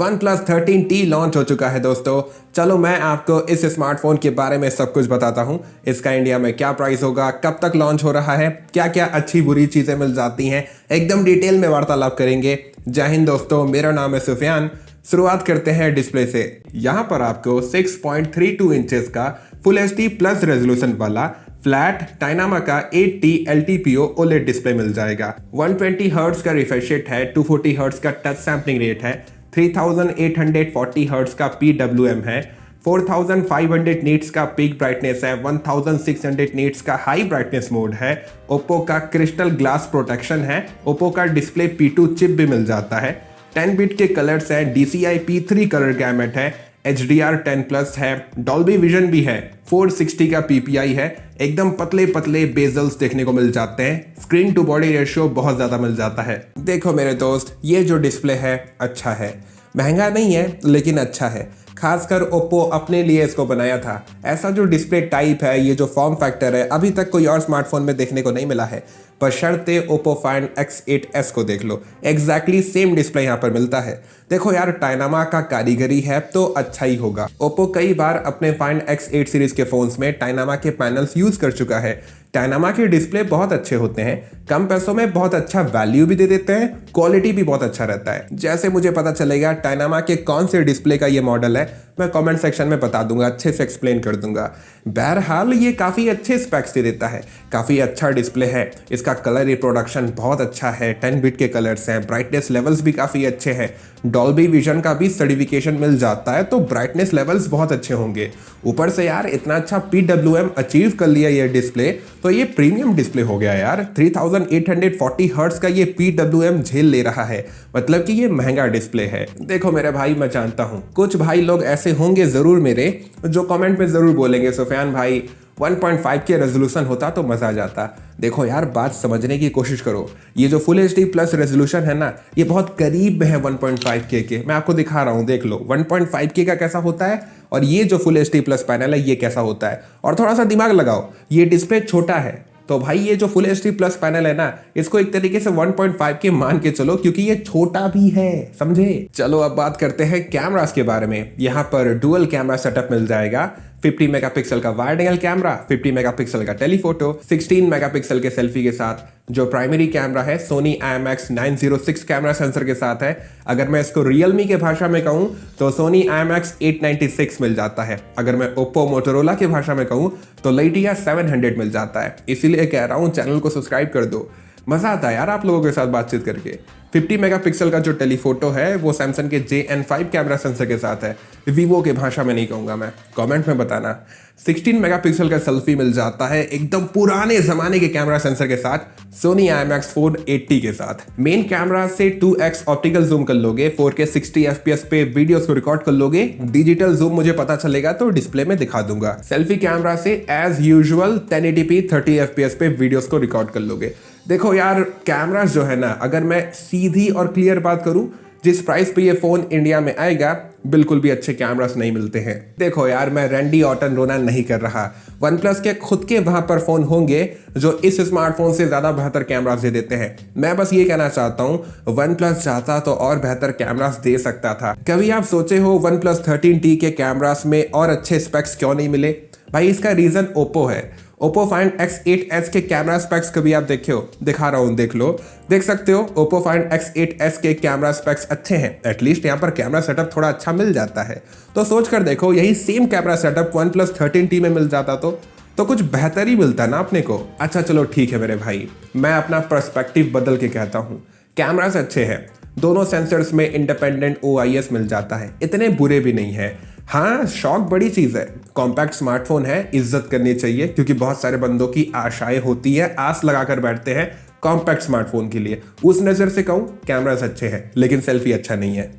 OnePlus 13T launch हो चुका है दोस्तों। चलो मैं आपको इस स्मार्टफोन के बारे में सब कुछ बताता हूँ। इसका इंडिया में क्या प्राइस होगा, कब तक लॉन्च हो रहा है, क्या क्या अच्छी बुरी चीज़ें मिल जाती हैं, एकदम डिटेल में वार्तालाप करेंगे। जय हिंद दोस्तों, मेरा नाम है सुफियान। शुरुआत करते हैं डिस्प्ले से। यहाँ पर आपको 6.32 इंचेस का फुल HD प्लस रेजोल्यूशन वाला फ्लैट डायनामा का 8T LTPO OLED डिस्प्ले मिल जाएगा। 120 हर्ट्ज का रिफ्रेश रेट है, 240 हर्ट्ज का टच सैंपलिंग रेट है, 3840 हर्ट्ज का PWM है, 4500 नीट्स का पीक ब्राइटनेस है, 1600 नीट्स का हाई ब्राइटनेस मोड है, ओप्पो का क्रिस्टल ग्लास प्रोटेक्शन है, ओप्पो का डिस्प्ले P2 चिप भी मिल जाता है, 10 बिट के कलर्स हैं, DCI P3 कलर गैमेट है, HDR10 प्लस है, डॉल्बी विजन भी है, 460 का PPI है, एकदम पतले पतले बेजल्स देखने को मिल जाते हैं, स्क्रीन टू बॉडी रेशियो बहुत ज़्यादा मिल जाता है। देखो मेरे दोस्त, ये जो डिस्प्ले है अच्छा है, महंगा नहीं है लेकिन अच्छा है। खासकर ओप्पो अपने लिए इसको बनाया था। ऐसा जो डिस्प्ले टाइप है, ये जो फॉर्म फैक्टर है, अभी तक कोई और स्मार्टफोन में देखने को नहीं मिला है। बशर्ते ओप्पो फाइंड X8s को देख लो, एग्जैक्टली सेम डिस्प्ले यहाँ पर मिलता है। देखो यार, डायनामा का कारीगरी है तो अच्छा ही होगा। ओप्पो कई बार अपने फाइंड X8 सीरीज के फोन्स में डायनामा के पैनल्स यूज कर चुका है। डायनामा के डिस्प्ले बहुत अच्छे होते हैं, कम पैसों में बहुत अच्छा वैल्यू भी दे देते हैं, क्वालिटी भी बहुत अच्छा रहता है। जैसे मुझे पता चलेगा डायनामा के कौन से डिस्प्ले का ये मॉडल है, मैं कमेंट सेक्शन में बता दूंगा, अच्छे से एक्सप्लेन कर दूंगा। बहरहाल ये काफ़ी अच्छे स्पेक्स दे देता है, काफ़ी अच्छा डिस्प्ले है। इसका कलर रिप्रोडक्शन बहुत अच्छा है, 10 बिट के कलर्स हैं, ब्राइटनेस लेवल्स भी काफ़ी अच्छे हैं, डॉल्बी विजन का भी सर्टिफिकेशन मिल जाता है, तो ब्राइटनेस लेवल्स बहुत अच्छे होंगे। ऊपर से यार इतना अच्छा PWM अचीव कर लिया ये डिस्प्ले, तो ये प्रीमियम डिस्प्ले हो गया यार। 3840 हर्ट्ज का ये PWM झेल ले रहा है, मतलब कि ये महंगा डिस्प्ले है। देखो मेरे भाई, मैं जानता हूँ कुछ भाई लोग ऐसे होंगे जरूर मेरे, जो कमेंट में जरूर बोलेंगे सुफियान भाई 1.5 के रेजोल्यूशन होता तो मजा आ जाता। देखो यार, बात समझने की कोशिश करो। ये जो फुल HD प्लस रेजोल्यूशन है ना, ये बहुत करीब में है 1.5K के। मैं आपको दिखा रहा हूँ, देख लो 1.5K का कैसा होता है, और ये जो फुल HD प्लस पैनल है ये कैसा होता है। और थोड़ा सा दिमाग लगाओ, ये डिस्प्ले छोटा है, तो भाई ये जो फुल HD प्लस पैनल है ना, इसको एक तरीके से 1.5 के मान के चलो, क्योंकि ये छोटा भी है, समझे। चलो अब बात करते हैं कैमरास के बारे में। यहाँ पर डुअल कैमरा सेटअप मिल जाएगा। 50 मेगापिक्सल का वाइड एंगल कैमरा, 50 मेगापिक्सल का टेलीफोटो, 16 मेगापिक्सल के सेल्फी के साथ। जो प्राइमरी कैमरा है सोनी IMX 906 कैमरा सेंसर के साथ है। अगर मैं इसको रियलमी के भाषा में कहूँ तो सोनी IMX 896 मिल जाता है। अगर मैं ओप्पो मोटोरोला की भाषा में कहूँ तो लाइटिया 700 मिल जाता है। इसीलिए कह रहा हूँ चैनल को सब्सक्राइब कर दो, मजा आता है यार आप लोगों के साथ बातचीत करके। 50 मेगापिक्सल का जो टेलीफोटो है वो सैमसंग के JN5 कैमरा सेंसर के साथ है, वीवो के भाषा में नहीं कहूँगा मैं, कमेंट में बताना। 16 मेगापिक्सल का सेल्फी मिल जाता है एकदम पुराने जमाने के कैमरा सेंसर के साथ, सोनी IMX 480 के साथ। मेन कैमरा से 2x ऑप्टिकल जूम कर लोगे, 4K 60 FPS पे वीडियोस को रिकॉर्ड कर लोगे। डिजिटल जूम मुझे पता चलेगा तो डिस्प्ले में दिखा दूंगा। सेल्फी कैमरा से एज यूजुअल 1080p 30 FPS पे वीडियोस को रिकॉर्ड कर लोगे। देखो यार, कैमरास जो है ना, अगर मैं सीधी और क्लियर बात करूं, जिस प्राइस पे ये फोन इंडिया में आएगा बिल्कुल भी अच्छे कैमरास नहीं मिलते हैं। देखो यार, मैं रैंडी ऑर्टन रोना नहीं कर रहा। OnePlus के खुद के वहां पर फोन होंगे जो इस स्मार्टफोन से ज्यादा बेहतर कैमरास दे देते हैं। मैं बस ये कहना चाहता हूँ, OnePlus चाहता तो और बेहतर कैमरास दे सकता था। कभी आप सोचे हो OnePlus 13T के कैमरास में और अच्छे स्पेक्स क्यों नहीं मिले? भाई इसका रीजन ओप्पो है। ओप्पो फाइंड X8s के कैमरा स्पेक्स कभी आप देखे हो? दिखा रहा हूँ, देख लो, देख सकते हो। ओप्पो फाइंड X8s के कैमरा स्पेक्स अच्छे हैं, एटलीस्ट यहाँ पर कैमरा सेटअप थोड़ा अच्छा मिल जाता है। तो सोच कर देखो, यही same camera setup OnePlus 13T में मिल जाता तो कुछ बेहतर ही मिलता ना अपने को। अच्छा चलो ठीक है मेरे भाई, मैं अपना पर्सपेक्टिव बदल के कहता हूँ, कैमरास अच्छे हैं, दोनों सेंसर्स में इंडिपेंडेंट OIS मिल जाता है, इतने बुरे भी नहीं है। हाँ, शौक बड़ी चीज़ है, कॉम्पैक्ट स्मार्टफोन है, इज्जत करनी चाहिए, क्योंकि बहुत सारे बंदों की आशाएं होती है, आस लगाकर बैठते हैं कॉम्पैक्ट स्मार्टफोन के लिए। उस नज़र से कहूँ कैमरास अच्छे हैं, लेकिन सेल्फी अच्छा नहीं है।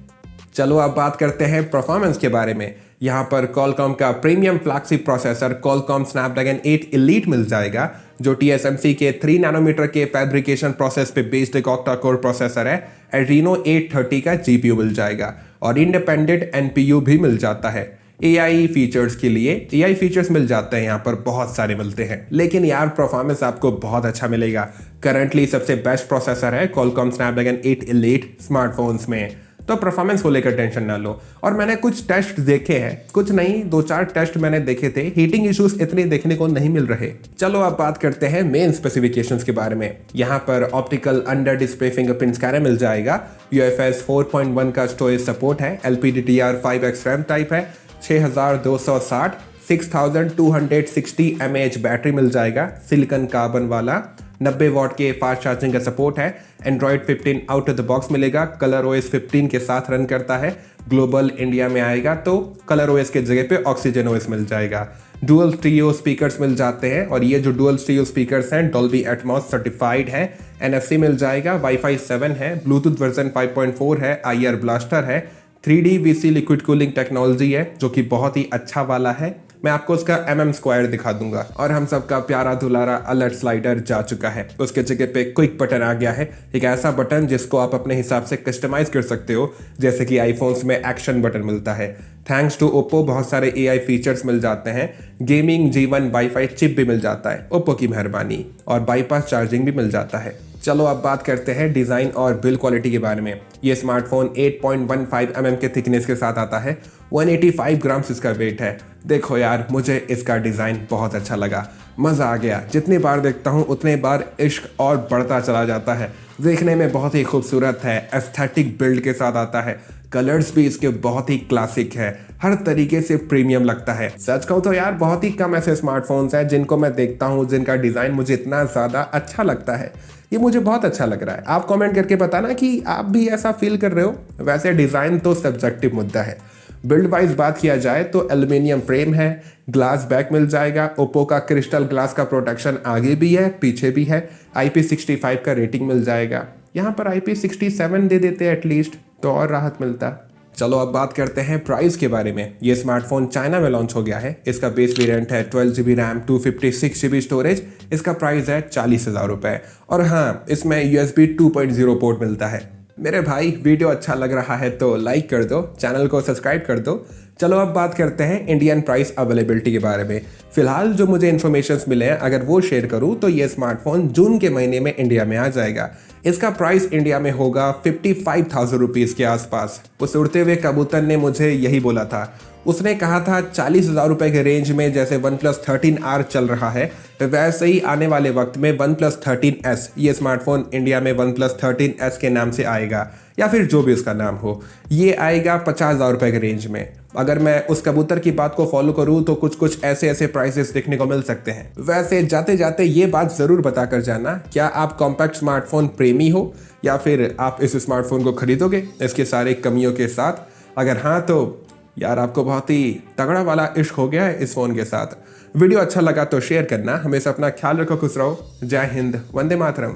चलो अब बात करते हैं परफॉर्मेंस के बारे में। यहाँ पर Qualcomm का premium flagship processor Qualcomm Snapdragon 8 Elite मिल जाएगा, जो TSMC के 3 नैनोमीटर के फैब्रिकेशन प्रोसेस पे बेस्ड एक ऑक्टा कोर प्रोसेसर है। Adreno 830 का GPU मिल जाएगा और इंडिपेंडेंट NPU भी मिल जाता है। AI फीचर्स के लिए AI फीचर्स मिल जाते हैं, यहाँ पर बहुत सारे मिलते हैं, लेकिन यार परफॉर्मेंस आपको बहुत अच्छा मिलेगा। करंटली सबसे बेस्ट प्रोसेसर है Qualcomm Snapdragon 8 Elite स्मार्टफोन्स में। तो परफॉर्मेंस को लेकर टेंशन ना लो। और मैंने कुछ टेस्ट देखे हैं, कुछ नहीं 2-4 टेस्ट मैंने देखे थे, हीटिंग इश्यूज इतने देखने को नहीं मिल रहे। चलो अब बात करते हैं मेन स्पेसिफिकेशंस के बारे में। यहाँ पर optical under display fingerprint scanner मिल जाएगा, UFS 4.1 का स्टोरेज सपोर्ट है, LPDDR5X रैम टाइप है, 6260 6260 mAh बैटरी मिल जाएगा, सिलिकॉन कार्बन वाला, 90 वॉट के फास्ट चार्जिंग का सपोर्ट है, Android 15 out of the box मिलेगा, कलर OS 15 के साथ रन करता है, ग्लोबल इंडिया में आएगा तो कलर OS के जगह पे ऑक्सीजन OS मिल जाएगा। डुअल स्टीरियो स्पीकर्स मिल जाते हैं और ये जो डुअल स्टीरियो स्पीकर्स हैं डॉल्बी एटमॉस सर्टिफाइड है, NFC मिल जाएगा, वाईफाई 7 है, ब्लूटूथ वर्जन 5.4 है, IR ब्लास्टर है, 3D VC liquid cooling technology है जो कि बहुत ही अच्छा वाला है। मैं आपको उसका mm² दिखा दूंगा। और हम सबका प्यारा दुलारा अलर्ट स्लाइडर जा चुका है, उसके जगह पे क्विक बटन आ गया है, एक ऐसा बटन जिसको आप अपने हिसाब से कस्टमाइज कर सकते हो, जैसे कि आईफोन्स में एक्शन बटन मिलता है। थैंक्स टू ओप्पो बहुत सारे AI फीचर्स मिल जाते हैं, गेमिंग G1 वाईफाई चिप भी मिल जाता है, ओप्पो की मेहरबानी, और बाईपास चार्जिंग भी मिल जाता है। चलो अब बात करते हैं डिज़ाइन और बिल्ड क्वालिटी के बारे में। ये स्मार्टफोन 8.15 mm के थिकनेस के साथ आता है, 185 ग्राम्स इसका वेट है। देखो यार, मुझे इसका डिज़ाइन बहुत अच्छा लगा, मज़ा आ गया। जितनी बार देखता हूँ उतने बार इश्क और बढ़ता चला जाता है। देखने में बहुत ही खूबसूरत है, एस्थेटिक बिल्ड के साथ आता है, कलर्स भी इसके बहुत ही क्लासिक है, हर तरीके से प्रीमियम लगता है। सच कहूँ तो यार बहुत ही कम ऐसे स्मार्टफोन्स हैं जिनको मैं देखता हूँ जिनका डिज़ाइन मुझे इतना ज़्यादा अच्छा लगता है। ये मुझे बहुत अच्छा लग रहा है। आप कमेंट करके बताना कि आप भी ऐसा फील कर रहे हो। वैसे डिज़ाइन तो सब्जेक्टिव मुद्दा है। बिल्ड वाइज बात किया जाए तो एल्युमिनियम फ्रेम है, ग्लास बैक मिल जाएगा, ओप्पो का क्रिस्टल ग्लास का प्रोटेक्शन आगे भी है पीछे भी है, IP65 का रेटिंग मिल जाएगा। यहाँ पर IP67 दे देते हैं एटलीस्ट तो और राहत मिलता। चलो अब बात करते हैं प्राइस के बारे में। ये स्मार्टफोन चाइना में लॉन्च हो गया है। इसका बेस वेरिएंट है 12GB रैम 256GB स्टोरेज। इसका प्राइस है 40,000 रुपये। और हाँ, इसमें USB 2.0 पोर्ट मिलता है। मेरे भाई, वीडियो अच्छा लग रहा है तो लाइक कर दो, चैनल को सब्सक्राइब कर दो। चलो अब बात करते हैं इंडियन प्राइस अवेलेबिलिटी के बारे में। फिलहाल जो मुझे इन्फॉर्मेशंस मिले हैं, अगर वो शेयर करूं तो ये स्मार्टफोन जून के महीने में इंडिया में आ जाएगा। इसका प्राइस इंडिया में होगा 55,000 रुपीज़ के आसपास। उस उड़ते हुए कबूतर ने मुझे यही बोला था। उसने कहा था 40,000 रुपये के रेंज में जैसे OnePlus 13R चल रहा है, वैसे ही आने वाले वक्त में OnePlus 13S, ये स्मार्टफोन इंडिया में OnePlus 13S के नाम से आएगा, या फिर जो भी उसका नाम हो। ये आएगा 50,000 रुपये के रेंज में। अगर मैं उस कबूतर की बात को फॉलो करूँ तो कुछ ऐसे प्राइसेस देखने को मिल सकते हैं। वैसे जाते जाते ये बात ज़रूर बता कर जाना, क्या आप कॉम्पैक्ट स्मार्टफोन प्रेमी हो या फिर आप इस स्मार्टफोन को खरीदोगे इसके सारे कमियों के साथ? अगर हाँ तो यार आपको बहुत ही तगड़ा वाला इश्क हो गया है इस फ़ोन के साथ। वीडियो अच्छा लगा तो शेयर करना। हमेशा अपना ख्याल रखो, खुश रहो। जय हिंद, वंदे मातरम।